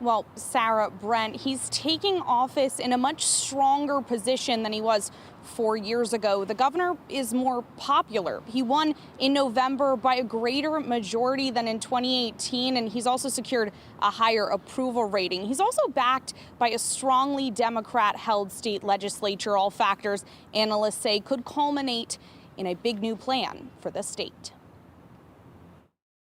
Well, Sarah, Brent, he's taking office in a much stronger position than he was 4 years ago. The governor is more popular. He won in November by a greater majority than in 2018, and he's also secured a higher approval rating. He's also backed by a strongly Democrat-held state legislature, all factors analysts say could culminate in a big new plan for the state.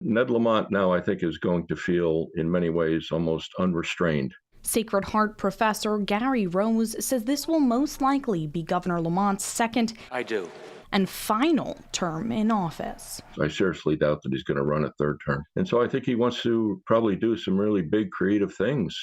Ned Lamont now, I think, is going to feel, in many ways, almost unrestrained. Sacred Heart professor Gary Rose says this will most likely be Governor Lamont's second and final term in office. I seriously doubt that he's going to run a third term. And so I think he wants to probably do some really big creative things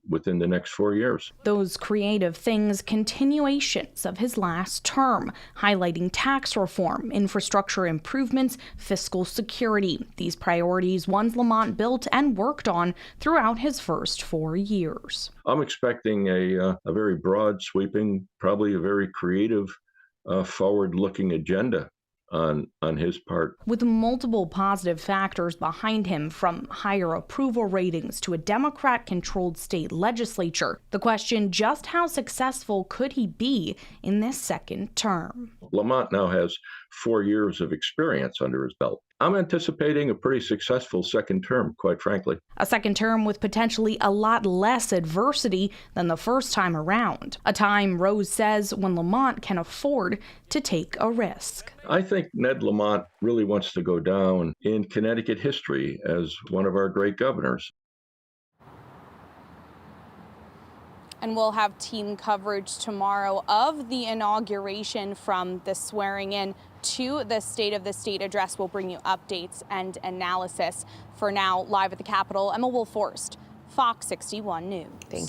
within the next 4 years. Those creative things, continuations of his last term, highlighting tax reform, infrastructure improvements, fiscal security. These priorities, ones Lamont built and worked on throughout his first 4 years. I'm expecting a very broad, sweeping, probably a very creative, forward-looking agenda on his part. With multiple positive factors behind him, from higher approval ratings to a Democrat-controlled state legislature, the question, just how successful could he be in this second term? Lamont now has 4 years of experience under his belt. I'm anticipating a pretty successful second term, quite frankly. A second term with potentially a lot less adversity than the first time around. A time, Rose says, when Lamont can afford to take a risk. I think Ned Lamont really wants to go down in Connecticut history as one of our great governors. And we'll have team coverage tomorrow of the inauguration, from the swearing in to the State of the State address. We'll bring you updates and analysis. For now, live at the Capitol, Emma Wolf-Forst, Fox 61 News. Thank you.